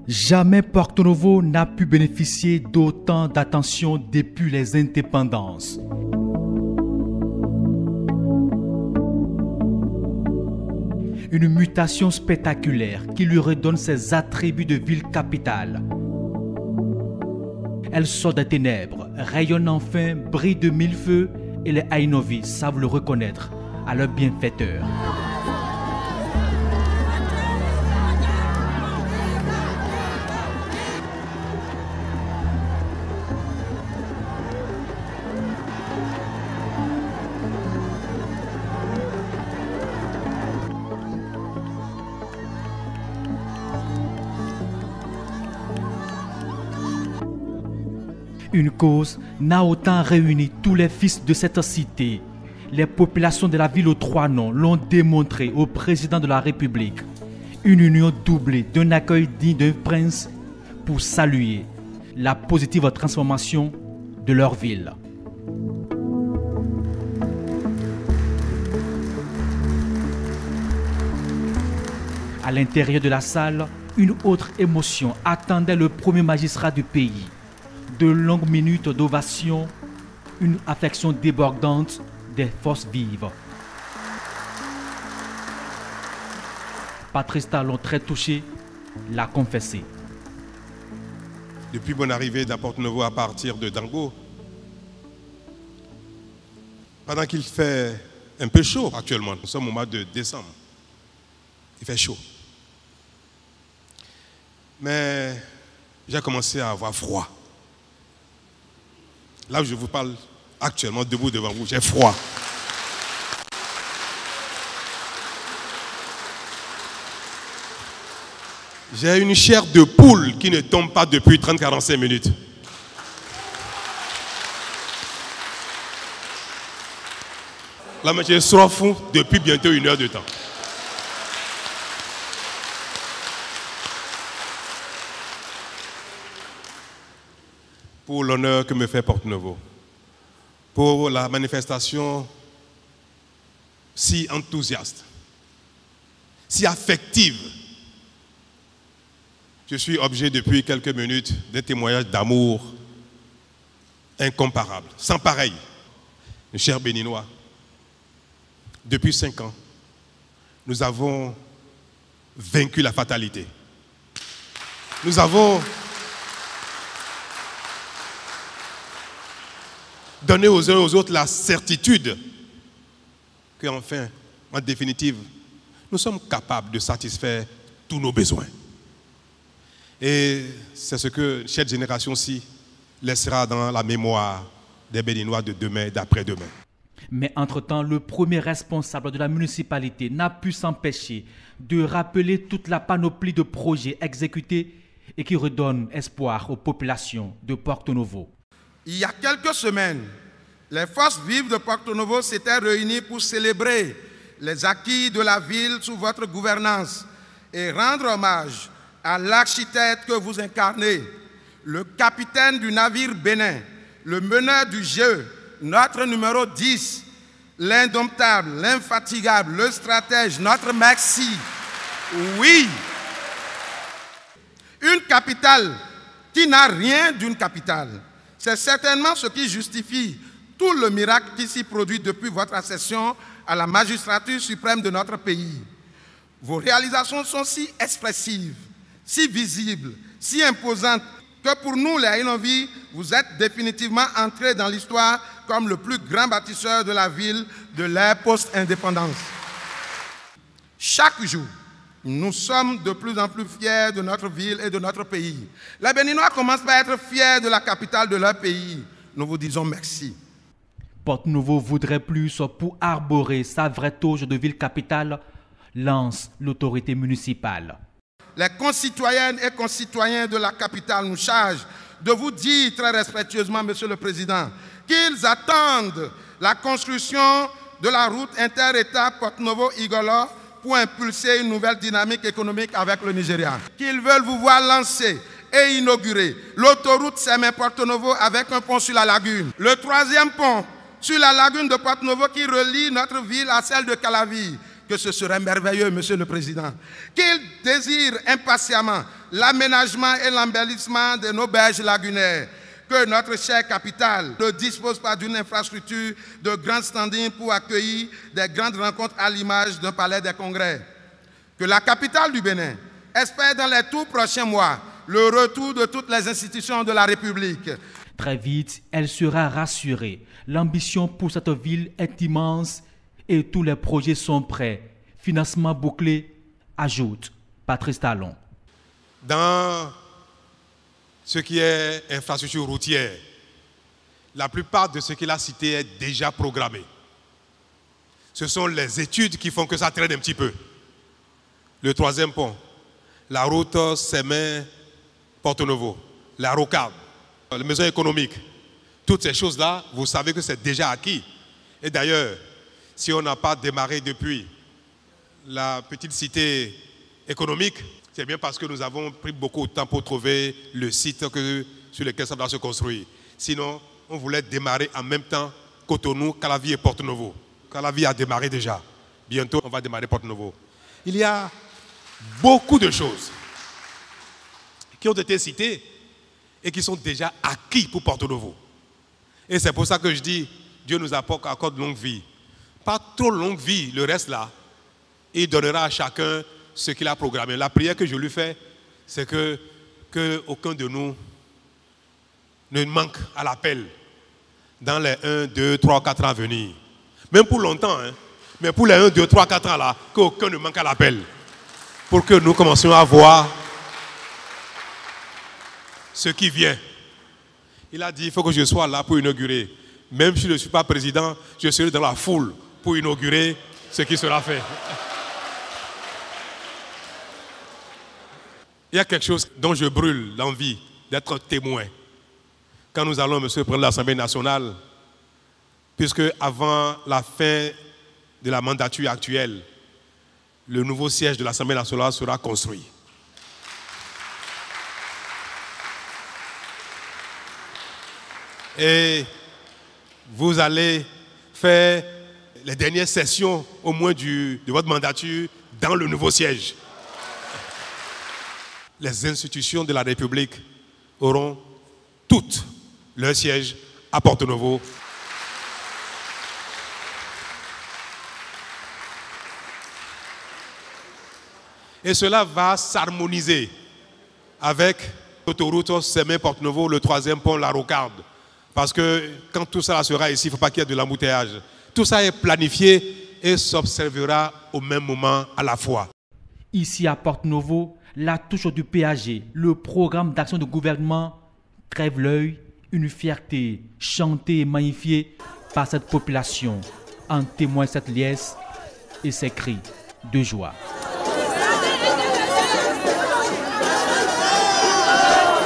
Jamais Porto Novo n'a pu bénéficier d'autant d'attention depuis les indépendances. Une mutation spectaculaire qui lui redonne ses attributs de ville-capitale. Elle sort des ténèbres, rayonne enfin, brille de mille feux et les Ainovis savent le reconnaître à leur bienfaiteur. Une cause n'a autant réuni tous les fils de cette cité. Les populations de la ville aux trois noms l'ont démontré au président de la République. Une union doublée d'un accueil digne d'un prince pour saluer la positive transformation de leur ville. À l'intérieur de la salle, une autre émotion attendait le premier magistrat du pays. De longues minutes d'ovation, une affection débordante des forces vives. Patrice Talon, très touché, l'a confessé. Depuis mon arrivée à Porto Novo à partir de Dango, pendant qu'il fait un peu chaud actuellement, nous sommes au mois de décembre, il fait chaud. Mais j'ai commencé à avoir froid. Là où je vous parle actuellement, debout devant vous, j'ai froid. J'ai une chair de poule qui ne tombe pas depuis 30-45 minutes. Là, mais je suis fou depuis bientôt 1 heure de temps. Pour l'honneur que me fait Porto Novo, pour la manifestation si enthousiaste, si affective. Je suis objet depuis quelques minutes d'un témoignage d'amour incomparable, sans pareil. Mes chers Béninois, depuis 5 ans, nous avons vaincu la fatalité. Nous avons donner aux uns et aux autres la certitude qu'enfin, en définitive, nous sommes capables de satisfaire tous nos besoins. Et c'est ce que cette génération-ci laissera dans la mémoire des Béninois de demain et d'après-demain. Mais entre-temps, le premier responsable de la municipalité n'a pu s'empêcher de rappeler toute la panoplie de projets exécutés et qui redonnent espoir aux populations de Porto Novo. Il y a quelques semaines, les forces vives de Porto Novo s'étaient réunies pour célébrer les acquis de la ville sous votre gouvernance et rendre hommage à l'architecte que vous incarnez, le capitaine du navire Bénin, le meneur du jeu, notre numéro 10, l'indomptable, l'infatigable, le stratège, notre Merci. Oui, une capitale qui n'a rien d'une capitale. C'est certainement ce qui justifie tout le miracle qui s'y produit depuis votre accession à la magistrature suprême de notre pays. Vos réalisations sont si expressives, si visibles, si imposantes, que pour nous, les Ainovis, vous êtes définitivement entrés dans l'histoire comme le plus grand bâtisseur de la ville de l'ère post-indépendance. Chaque jour, nous sommes de plus en plus fiers de notre ville et de notre pays. Les Béninois commencent par être fiers de la capitale de leur pays. Nous vous disons merci. Porto Novo voudrait plus pour arborer sa vraie toge de ville-capitale, lance l'autorité municipale. Les concitoyennes et concitoyens de la capitale nous chargent de vous dire très respectueusement, Monsieur le Président, qu'ils attendent la construction de la route inter-État Porto Novo-Igolo pour impulser une nouvelle dynamique économique avec le Nigeria. Qu'ils veulent vous voir lancer et inaugurer l'autoroute Sémin-Porto Novo avec un pont sur la lagune. Le 3e pont sur la lagune de Porto Novo qui relie notre ville à celle de Calavi, que ce serait merveilleux, Monsieur le Président, qu'ils désirent impatiemment l'aménagement et l'embellissement de nos berges lagunaires, que notre chère capitale ne dispose pas d'une infrastructure de grand standing pour accueillir des grandes rencontres à l'image d'un palais des congrès, que la capitale du Bénin espère dans les tout prochains mois le retour de toutes les institutions de la République. Très vite, elle sera rassurée. L'ambition pour cette ville est immense et tous les projets sont prêts. Financement bouclé, ajoute Patrice Talon. Dans ce qui est infrastructure routière, la plupart de ce qu'il a cité est déjà programmé. Ce sont les études qui font que ça traîne un petit peu. Le troisième pont, la route Sémin-Porto-Novo, la rocade, la maison économique, toutes ces choses-là, vous savez que c'est déjà acquis. Et d'ailleurs, si on n'a pas démarré depuis la petite cité économique, c'est bien parce que nous avons pris beaucoup de temps pour trouver le site sur lequel ça doit se construire. Sinon, on voulait démarrer en même temps Cotonou, Calavi et Porto-Novo. Calavi a démarré déjà. Bientôt, on va démarrer Porto-Novo. Il y a beaucoup de choses qui ont été citées et qui sont déjà acquis pour Porto-Novo. Et c'est pour ça que je dis, Dieu nous accorde longue vie. Pas trop longue vie, le reste là, il donnera à chacun ce qu'il a programmé. La prière que je lui fais, c'est que aucun de nous ne manque à l'appel dans les 1, 2, 3, 4 ans à venir. Même pour longtemps, hein, mais pour les 1, 2, 3, 4 ans là, qu'aucun ne manque à l'appel. Pour que nous commencions à voir ce qui vient. Il a dit, il faut que je sois là pour inaugurer. Même si je ne suis pas président, je serai dans la foule pour inaugurer ce qui sera fait. Il y a quelque chose dont je brûle l'envie d'être témoin. Quand nous allons, monsieur le Président de l'Assemblée nationale, puisque avant la fin de la mandature actuelle, le nouveau siège de l'Assemblée nationale sera construit. Et vous allez faire les dernières sessions, au moins de votre mandature, dans le nouveau siège. Les institutions de la République auront toutes leur siège à Porto-Novo. Et cela va s'harmoniser avec l'autoroute Sémin-Porto-Novo, le troisième pont, la Rocarde. Parce que quand tout ça sera ici, il ne faut pas qu'il y ait de l'embouteillage. Tout ça est planifié et s'observera au même moment à la fois. Ici à Porto-Novo, la touche du PAG, le programme d'action de gouvernement, crève l'œil, une fierté chantée et magnifiée par cette population. En témoigne cette liesse et ses cris de joie.